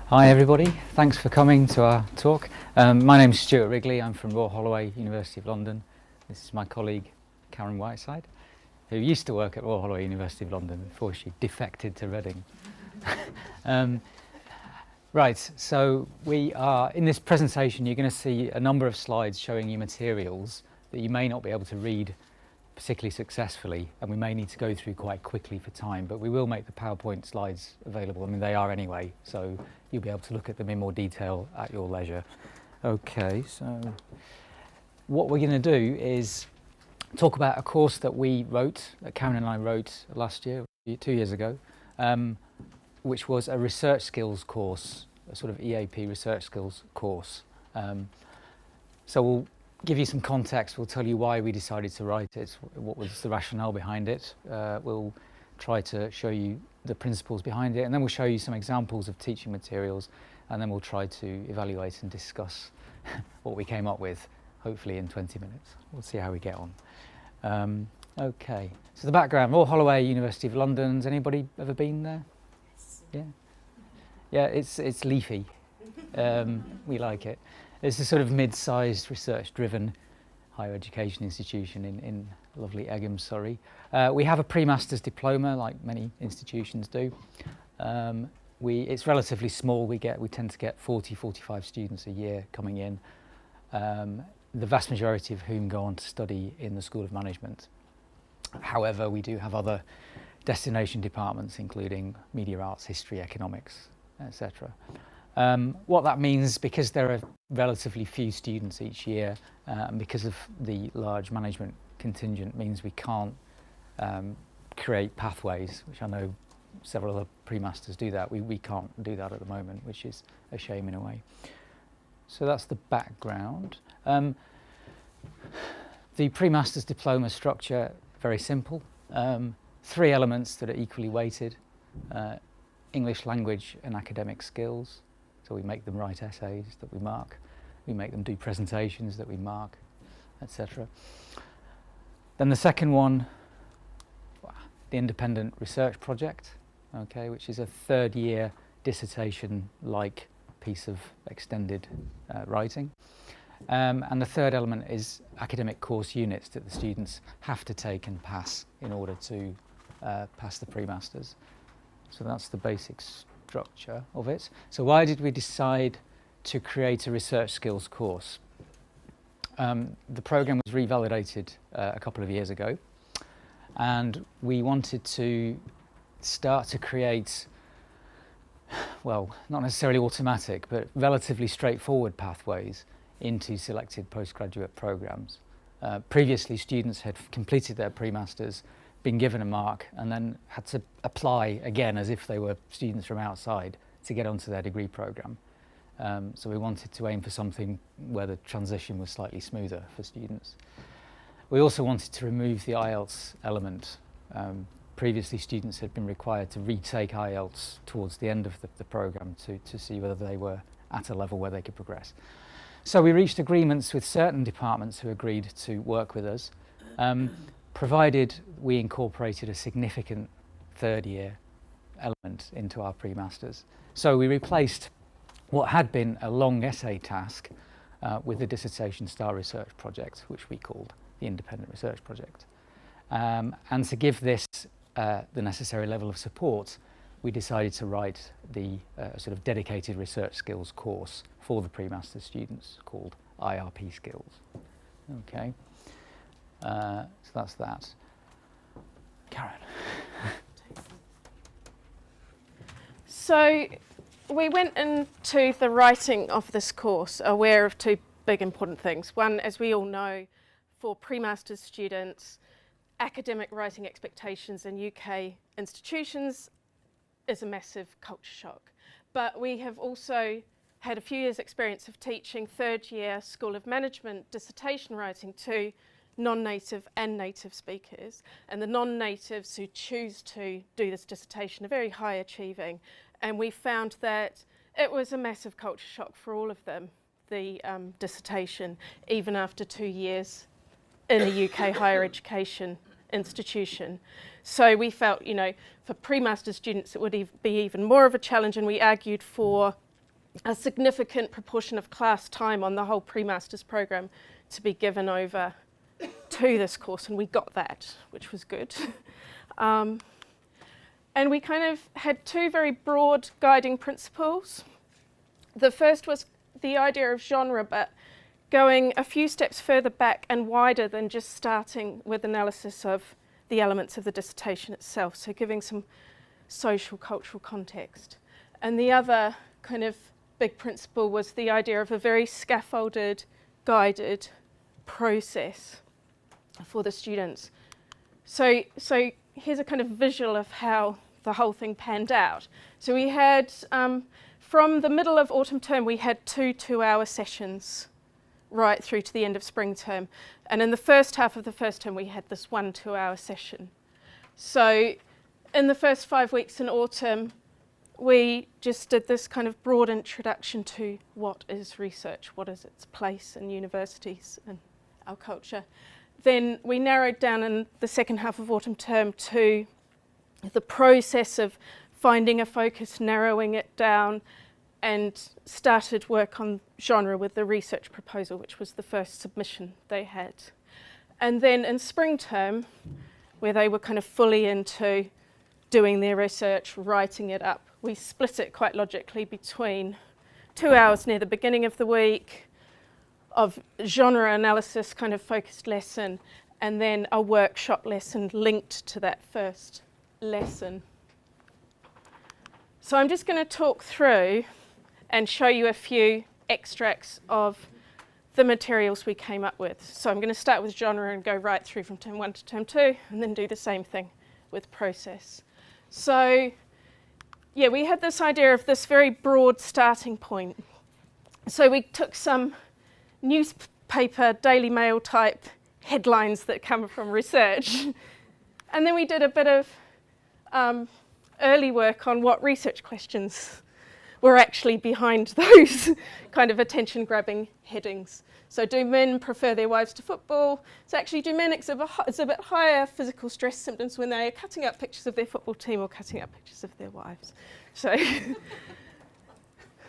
Hi everybody, thanks for coming to our talk. My name's Stuart Wrigley, I'm from Royal Holloway, University of London. This is my colleague Karen Whiteside, who used to work at Royal Holloway, University of London before she defected to Reading. Right, so we are, in this presentation you're going to see a number of slides showing you materials that you may not be able to read particularly successfully, and we may need to go through quite quickly for time, but we will make the PowerPoint slides available. I mean, they are anyway, so you'll be able to look at them in more detail at your leisure. Okay, so what we're going to do is talk about a course that we wrote, that Karen and I wrote last year, 2 years ago, which was a research skills course, a sort of EAP research skills course. So we'll give you some context, we'll tell you why we decided to write it, what was the rationale behind it. We'll try to show you the principles behind it, and then we'll show you some examples of teaching materials, and then we'll try to evaluate and discuss what we came up with, hopefully in 20 minutes. We'll see how we get on. Okay, so the background, Royal Holloway, University of London. Has anybody ever been there? Yes. Yeah, it's leafy. We like it. It's a sort of mid-sized, research-driven higher education institution in lovely Egham, Surrey. We have a pre-master's diploma, like many institutions do. It's relatively small. We tend to get 40-45 students a year coming in, the vast majority of whom go on to study in the School of Management. However, we do have other destination departments, including media arts, history, economics, etc. What that means, because there are relatively few students each year, and because of the large management contingent, means we can't create pathways, which I know several other pre-masters do that. We can't do that at the moment, which is a shame in a way. So that's the background. The pre-master's diploma structure, very simple. 3 elements that are equally weighted: English language and academic skills. So we make them write essays that we mark, we make them do presentations that we mark, etc. Then the second one, the independent research project, okay, which is a 3rd year dissertation-like piece of extended writing. And the 3rd element is academic course units that the students have to take and pass in order to pass the pre-masters. So that's the basic structure of it. So why did we decide to create a research skills course? The programme was revalidated a couple of years ago, and we wanted to start to create, well, not necessarily automatic, but relatively straightforward pathways into selected postgraduate programmes. Previously, students had completed their pre-masters, been given a mark, and then had to apply again as if they were students from outside to get onto their degree programme. So we wanted to aim for something where the transition was slightly smoother for students. We also wanted to remove the IELTS element. Previously, students had been required to retake IELTS towards the end of the programme to see whether they were at a level where they could progress. So we reached agreements with certain departments who agreed to work with us, provided we incorporated a significant 3rd year element into our pre-masters. So we replaced what had been a long essay task with the dissertation style research project, which we called the independent research project. And to give this the necessary level of support, we decided to write the sort of dedicated research skills course for the pre-master students called IRP Skills. Okay. So that's that. Karen. So we went into the writing of this course aware of 2 big important things. One, as we all know, for pre-masters students, academic writing expectations in UK institutions is a massive culture shock. But we have also had a few years' experience of teaching 3rd year School of Management dissertation writing to non-native and native speakers, and the non-natives who choose to do this dissertation are very high achieving, and we found that it was a massive culture shock for all of them, the dissertation, even after 2 years in a UK higher education institution. So we felt, for pre-master students it would be even more of a challenge, and we argued for a significant proportion of class time on the whole pre-masters program to be given over to this course, and we got that, which was good. And we kind of had two very broad guiding principles. The first was the idea of genre, but going a few steps further back and wider than just starting with analysis of the elements of the dissertation itself, so giving some social, cultural context. And the other kind of big principle was the idea of a very scaffolded, guided process for the students. So here's a kind of visual of how the whole thing panned out. So we had, from the middle of autumn term, we had 2 2-hour sessions right through to the end of spring term. And in the first half of the first term, we had this 1 2-hour session. So in the first 5 weeks in autumn, we just did this kind of broad introduction to what is research, what is its place in universities and our culture. Then we narrowed down in the second half of autumn term to the process of finding a focus, narrowing it down, and started work on genre with the research proposal, which was the first submission they had. And then in spring term, where they were kind of fully into doing their research, writing it up, we split it quite logically between 2 hours near the beginning of the week of genre analysis kind of focused lesson, and then a workshop lesson linked to that first lesson. So I'm just going to talk through and show you a few extracts of the materials we came up with. So I'm going to start with genre and go right through from term 1 to term 2, and then do the same thing with process. So yeah, we had this idea of this very broad starting point. So we took some newspaper, Daily Mail type headlines that come from research, and then we did a bit of early work on what research questions were actually behind those kind of attention-grabbing headings. So do men prefer their wives to football? So actually, do men exhibit higher physical stress symptoms when they are cutting up pictures of their football team or cutting up pictures of their wives? So,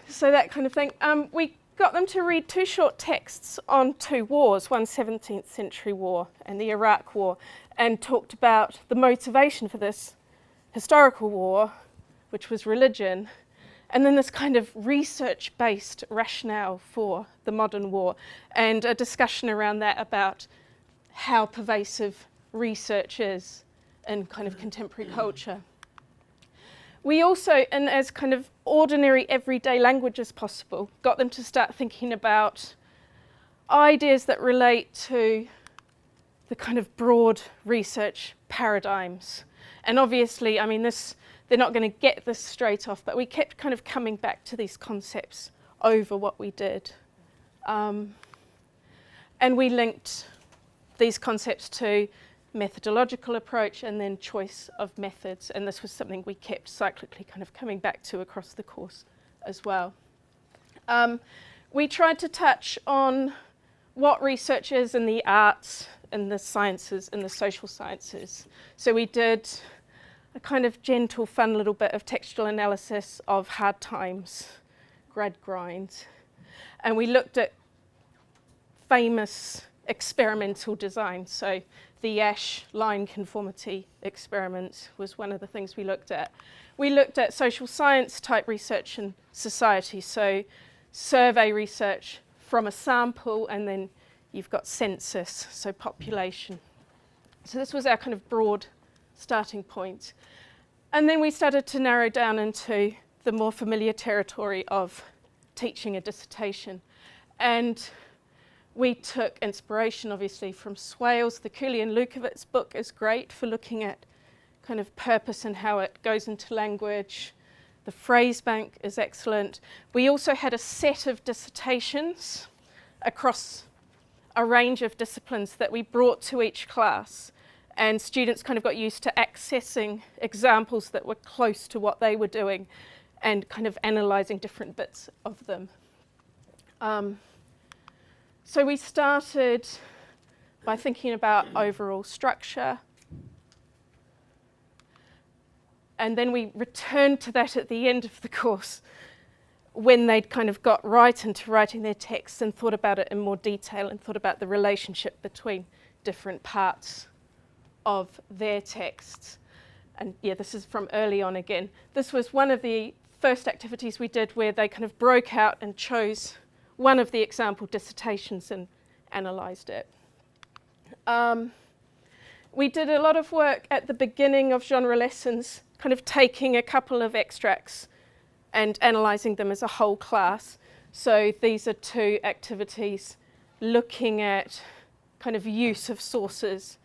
so that kind of thing. We got them to read 2 short texts on 2 wars, one 17th century war and the Iraq War, and talked about the motivation for this historical war, which was religion, and then this kind of research-based rationale for the modern war, and a discussion around that about how pervasive research is in kind of contemporary culture. We also, in as kind of ordinary everyday language as possible, got them to start thinking about ideas that relate to the kind of broad research paradigms. And obviously, I mean, they're not going to get this straight off, but we kept kind of coming back to these concepts over what we did. And we linked these concepts to methodological approach and then choice of methods. And this was something we kept cyclically kind of coming back to across the course as well. We tried to touch on what research is in the arts, in the sciences, in the social sciences. So we did a kind of gentle, fun little bit of textual analysis of hard times, Gradgrind. And we looked at famous experimental design. So the Ash line conformity experiment was one of the things we looked at. We looked at social science type research in society. So survey research from a sample, and then you've got census, so population. So this was our kind of broad starting point. And then we started to narrow down into the more familiar territory of teaching a dissertation. And we took inspiration, obviously, from Swales. The Cooley and Lukowitz book is great for looking at kind of purpose and how it goes into language. The phrase bank is excellent. We also had a set of dissertations across a range of disciplines that we brought to each class. And students kind of got used to accessing examples that were close to what they were doing and kind of analysing different bits of them. So we started by thinking about overall structure. And then we returned to that at the end of the course when they'd kind of got right into writing their texts and thought about it in more detail and thought about the relationship between different parts of their texts. And yeah, this is from early on again. This was one of the first activities we did where they kind of broke out and chose one of the example dissertations and analysed it. We did a lot of work at the beginning of genre lessons, kind of taking a couple of extracts and analysing them as a whole class. So these are two activities looking at kind of use of sources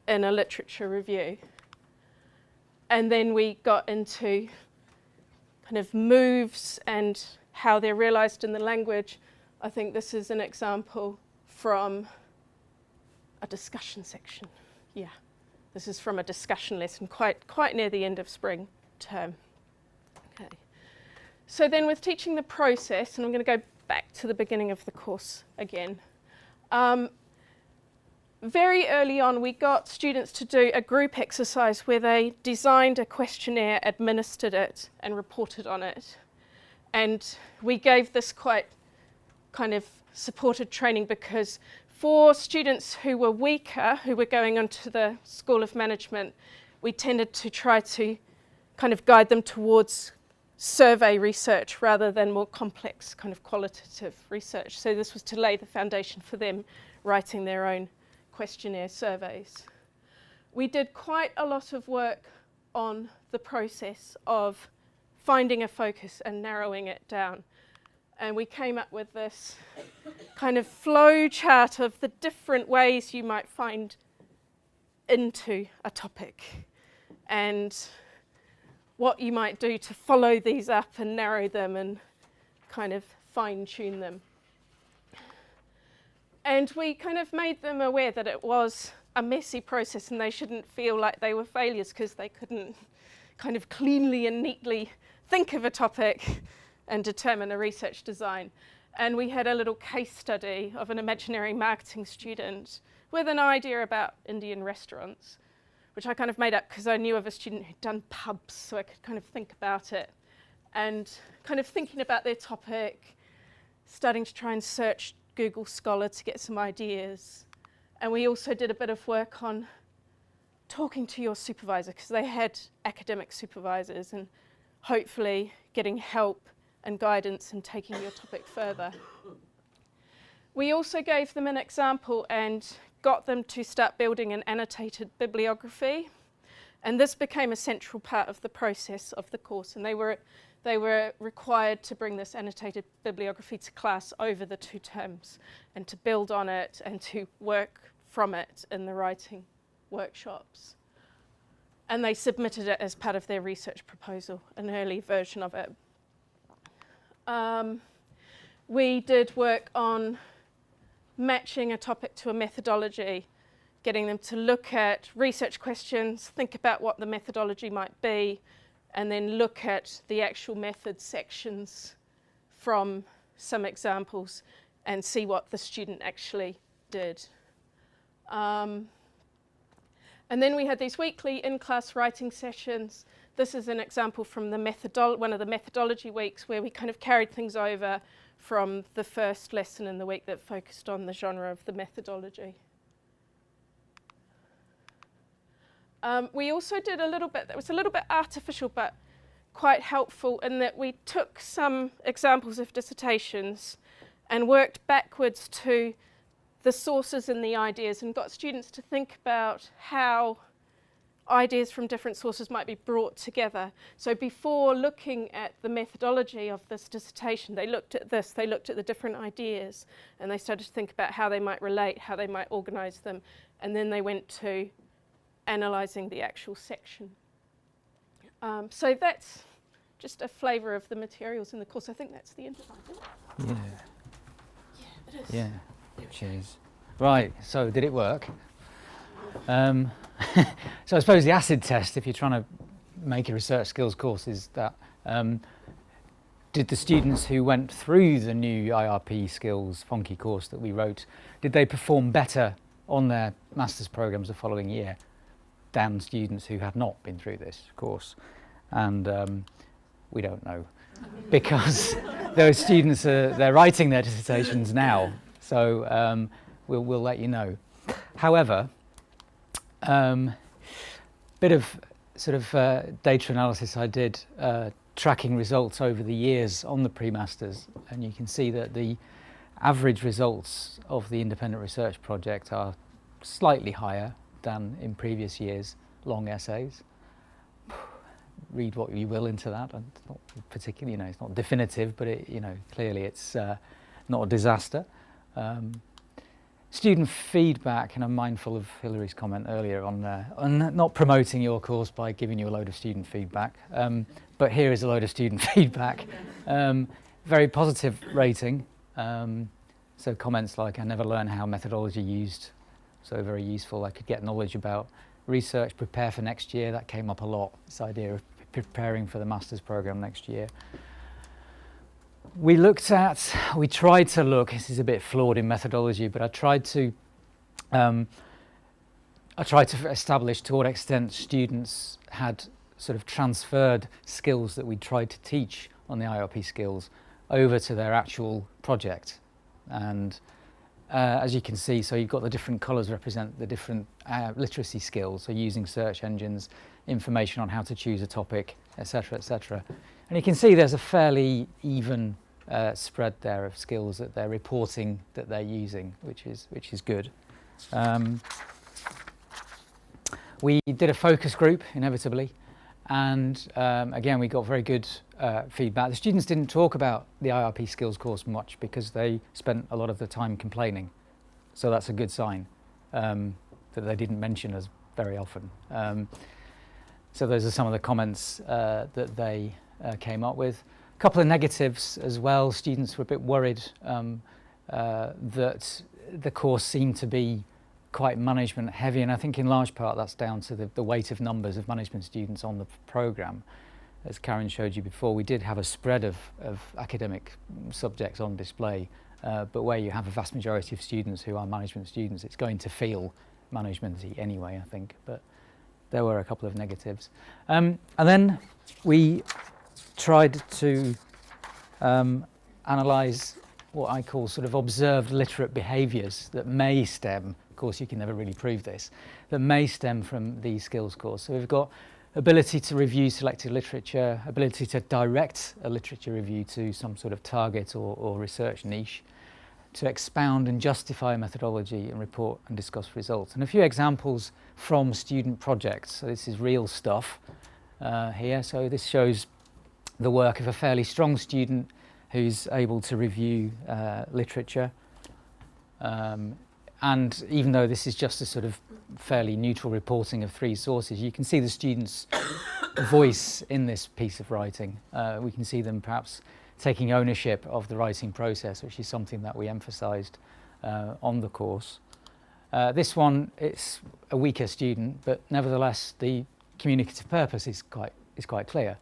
in a literature review. And then we got into kind of moves and how they're realised in the language. I think this is an example from a discussion section. Yeah, this is from a discussion lesson quite near the end of spring term. Okay. So then with teaching the process, and I'm going to go back to the beginning of the course again. Very early on, we got students to do a group exercise where they designed a questionnaire, administered it, and reported on it. And we gave this quite kind of supported training because for students who were weaker, who were going onto the School of Management, we tended to try to kind of guide them towards survey research rather than more complex kind of qualitative research. So this was to lay the foundation for them writing their own questionnaire surveys. We did quite a lot of work on the process of finding a focus and narrowing it down. And we came up with this kind of flow chart of the different ways you might find into a topic and what you might do to follow these up and narrow them and kind of fine-tune them. And we kind of made them aware that it was a messy process and they shouldn't feel like they were failures because they couldn't kind of cleanly and neatly think of a topic and determine a research design. And we had a little case study of an imaginary marketing student with an idea about Indian restaurants, which I kind of made up because I knew of a student who'd done pubs, so I could kind of think about it. And kind of thinking about their topic, starting to try and search Google Scholar to get some ideas. And we also did a bit of work on talking to your supervisor because they had academic supervisors and hopefully getting help and guidance and taking your topic further. We also gave them an example and got them to start building an annotated bibliography. And this became a central part of the process of the course. And they were required to bring this annotated bibliography to class over the 2 terms and to build on it and to work from it in the writing workshops. And they submitted it as part of their research proposal, an early version of it. We did work on matching a topic to a methodology, getting them to look at research questions, think about what the methodology might be, and then look at the actual method sections from some examples and see what the student actually did. And then we had these weekly in-class writing sessions. This is an example from the one of the methodology weeks where we kind of carried things over from the first lesson in the week that focused on the genre of the methodology. We also did a little bit that was a little bit artificial but quite helpful in that we took some examples of dissertations and worked backwards to the sources and the ideas and got students to think about how ideas from different sources might be brought together. So before looking at the methodology of this dissertation, they looked at this, they looked at the different ideas, and they started to think about how they might relate, how they might organise them, and then they went to analysing the actual section. So that's just a flavour of the materials in the course. I think that's the end of it. Yeah. Yeah, it is. Yeah, cheers. Right, so did it work? So I suppose the acid test, if you're trying to make a research skills course, is that did the students who went through the new IRP skills funky course that we wrote, did they perform better on their master's programmes the following year than students who had not been through this course? And we don't know because those students they're writing their dissertations now, so we'll let you know. However, bit of sort of data analysis I did tracking results over the years on the pre-masters, and you can see that the average results of the independent research project are slightly higher than in previous years' long essays. Read what you will into that. It's not particularly, it's not definitive, but clearly it's not a disaster. Student feedback, and I'm mindful of Hillary's comment earlier on not promoting your course by giving you a load of student feedback, but here is a load of student feedback. Very positive rating. So comments like, I never learned how methodology used, so very useful. I could get knowledge about research, prepare for next year. That came up a lot, this idea of preparing for the master's program next year. We tried to look, this is a bit flawed in methodology, but I tried to establish to what extent students had sort of transferred skills that we tried to teach on the IRP skills over to their actual project. And as you can see, so you've got the different colours represent the different literacy skills, so using search engines, information on how to choose a topic, etc., etc. And you can see there's a fairly even spread there of skills that they're reporting that they're using, which is good. We did a focus group, inevitably, and again we got very good feedback. The students didn't talk about the IRP skills course much because they spent a lot of the time complaining, so that's a good sign that they didn't mention us very often. So those are some of the comments that they came up with. A couple of negatives as well. Students were a bit worried that the course seemed to be quite management heavy, and I think in large part that's down to the weight of numbers of management students on the programme. As Karen showed you before, we did have a spread of academic subjects on display, but where you have a vast majority of students who are management students, it's going to feel management-y anyway, I think, but there were a couple of negatives. And then we tried to analyse what I call sort of observed literate behaviours that may stem, of course you can never really prove this, that may stem from the skills course. So we've got ability to review selected literature, ability to direct a literature review to some sort of target or research niche, to expound and justify a methodology and report and discuss results. And a few examples from student projects. So this is real stuff here. So this shows the work of a fairly strong student who's able to review literature. And even though this is just a sort of fairly neutral reporting of 3 sources, you can see the student's voice in this piece of writing. We can see them perhaps taking ownership of the writing process, which is something that we emphasised on the course. This one, it's a weaker student, but nevertheless the communicative purpose is quite clear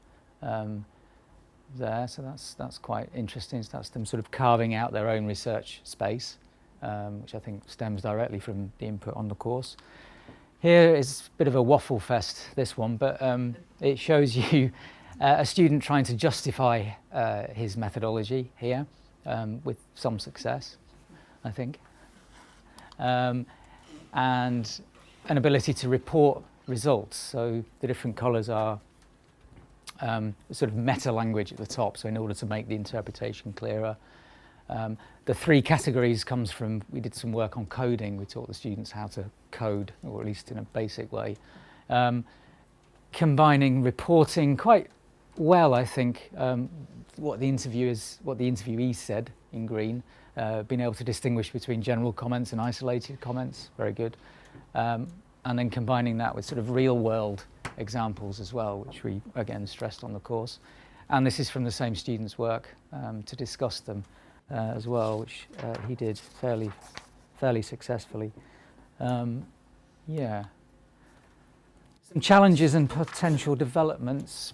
there. So that's quite interesting. So that's them sort of carving out their own research space, which I think stems directly from the input on the course. Here is a bit of a waffle fest, this one, but it shows you a student trying to justify his methodology here with some success, I think. And an ability to report results. So the different colours are sort of meta language at the top, so in order to make the interpretation clearer. The 3 categories comes from, we did some work on coding. We taught the students how to code, or at least in a basic way. Combining reporting quite well, I think, what the interviewee said in green, being able to distinguish between general comments and isolated comments, very good. And then combining that with sort of real world examples as well, which we again stressed on the course. And this is from the same student's work to discuss them as well, which he did fairly successfully. Yeah. Some challenges and potential developments.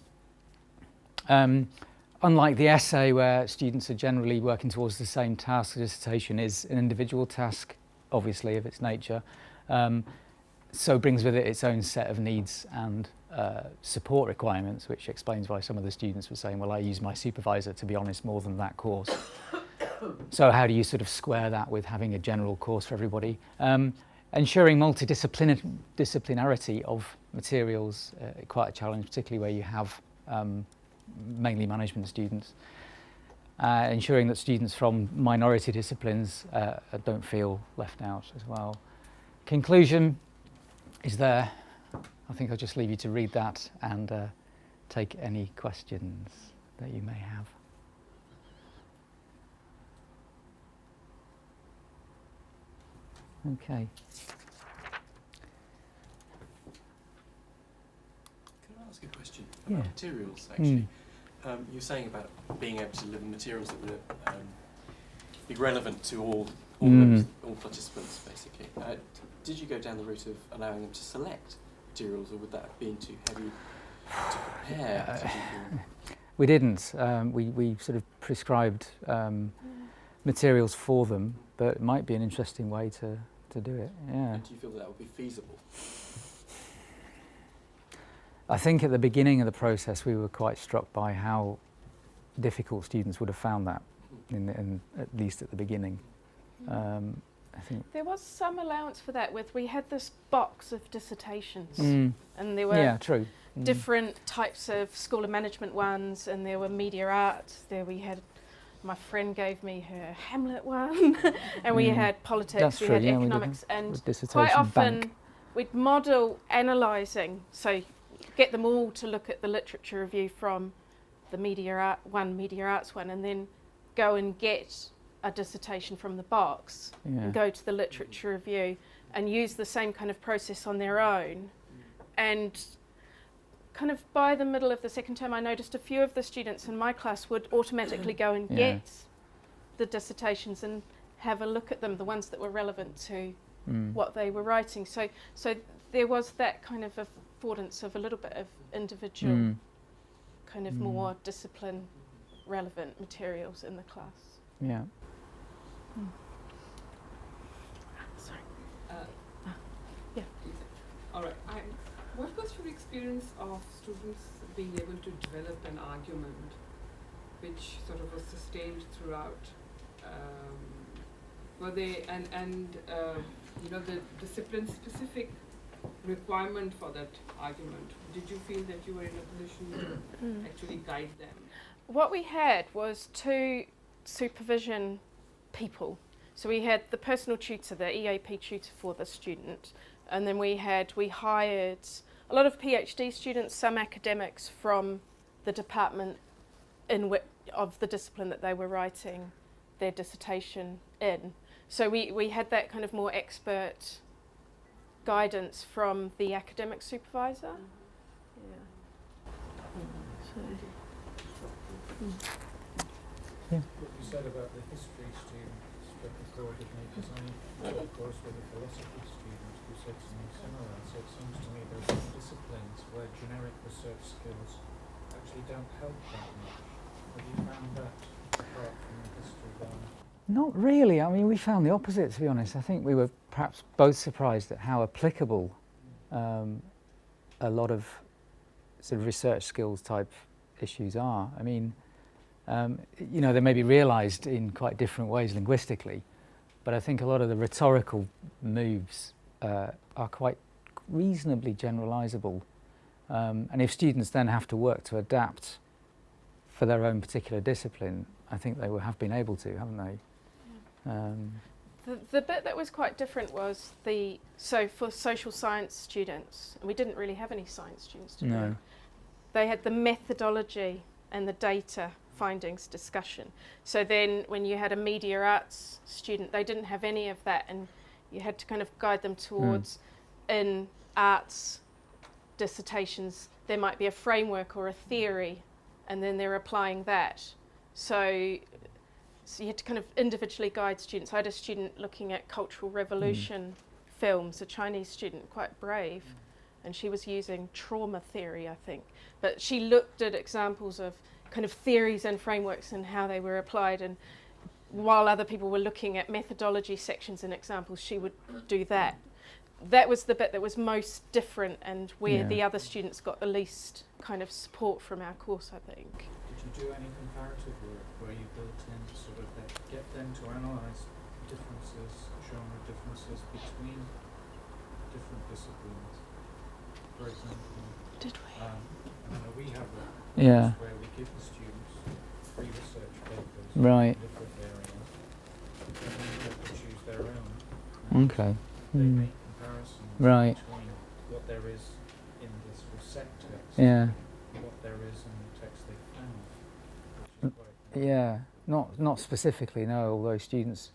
Unlike the essay, where students are generally working towards the same task, the dissertation is an individual task, obviously, of its nature. So brings with it its own set of needs and support requirements, which explains why some of the students were saying, well, I use my supervisor, to be honest, more than that course. So how do you sort of square that with having a general course for everybody? Ensuring multidisciplinarity of materials, quite a challenge, particularly where you have mainly management students. Ensuring that students from minority disciplines don't feel left out as well. Conclusion is there. I think I'll just leave you to read that and take any questions that you may have. Okay. Can I ask a question Yeah. about materials, actually? You were saying about being able to deliver materials that would be relevant to all participants, basically. Did you go down the route of allowing them to select materials, or would that have been too heavy to prepare? We didn't. We sort of prescribed materials for them, but it might be an interesting way to do it. Yeah. And do you feel that would be feasible? I think at the beginning of the process we were quite struck by how difficult students would have found that, in at least at the beginning. I think there was some allowance for that. We had this box of dissertations, and there were different types of school of management ones, and there were media arts. There we had, my friend gave me her Hamlet one, and we had politics, we had economics, and quite often we'd model analysing, so get them all to look at the literature review from the media arts one, and then go and get a dissertation from the box and go to the literature review and use the same kind of process on their own. And kind of by the middle of the second term, I noticed a few of the students in my class would automatically go and get the dissertations and have a look at them, the ones that were relevant to what they were writing. So there was that kind of affordance of a little bit of individual kind of more discipline relevant materials in the class. Yeah. Sorry. Yeah. All right. What was your experience of students being able to develop an argument which sort of was sustained throughout? Were they the discipline-specific requirement for that argument? Did you feel that you were in a position to actually guide them? What we had was 2 supervision people. So we had the personal tutor, the EAP tutor for the student, and then we hired a lot of PhD students, some academics from the department of the discipline that they were writing their dissertation in. So we had that kind of more expert guidance from the academic supervisor. What you said about the history students struck a chord with me, because I took a course with a philosophy student who said something similar. So it seems to me there are some disciplines where generic research skills actually don't help that much. Have you found that apart from the history there? Not really. I mean, we found the opposite, to be honest. I think we were perhaps both surprised at how applicable a lot of sort of research skills type issues are. I mean, they may be realised in quite different ways linguistically, but I think a lot of the rhetorical moves are quite reasonably generalisable. And if students then have to work to adapt for their own particular discipline, I think they have been able to, haven't they? The bit that was quite different was for social science students, and we didn't really have any science students today. They had the methodology and the data findings discussion. So then when you had a media arts student, they didn't have any of that, and you had to kind of guide them towards in arts dissertations there might be a framework or a theory, and then they're applying that. So you had to kind of individually guide students. I had a student looking at Cultural Revolution films, a Chinese student, quite brave, and she was using trauma theory, I think. But she looked at examples of kind of theories and frameworks and how they were applied, and while other people were looking at methodology sections and examples, she would do that. that was the bit that was most different and where Yeah. the other students got the least kind of support from our course, I think. Did you do any comparative work where you built in sort of get them to analyse differences, genre differences between different disciplines? For example, Did we? I know we have a Yeah. course where we give the students free research papers Right. in different areas, and then they have to choose their own. And Okay. they Mm. make comparisons Right. between what there is in this reset text Yeah. and what there is in the text they found, which is quite Yeah. Not specifically, no. Although students,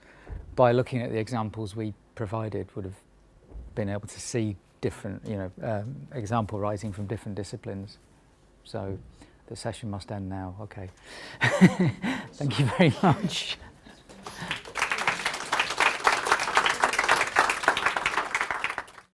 by looking at the examples we provided, would have been able to see different, example writing from different disciplines. So the session must end now. Okay. Thank you very much.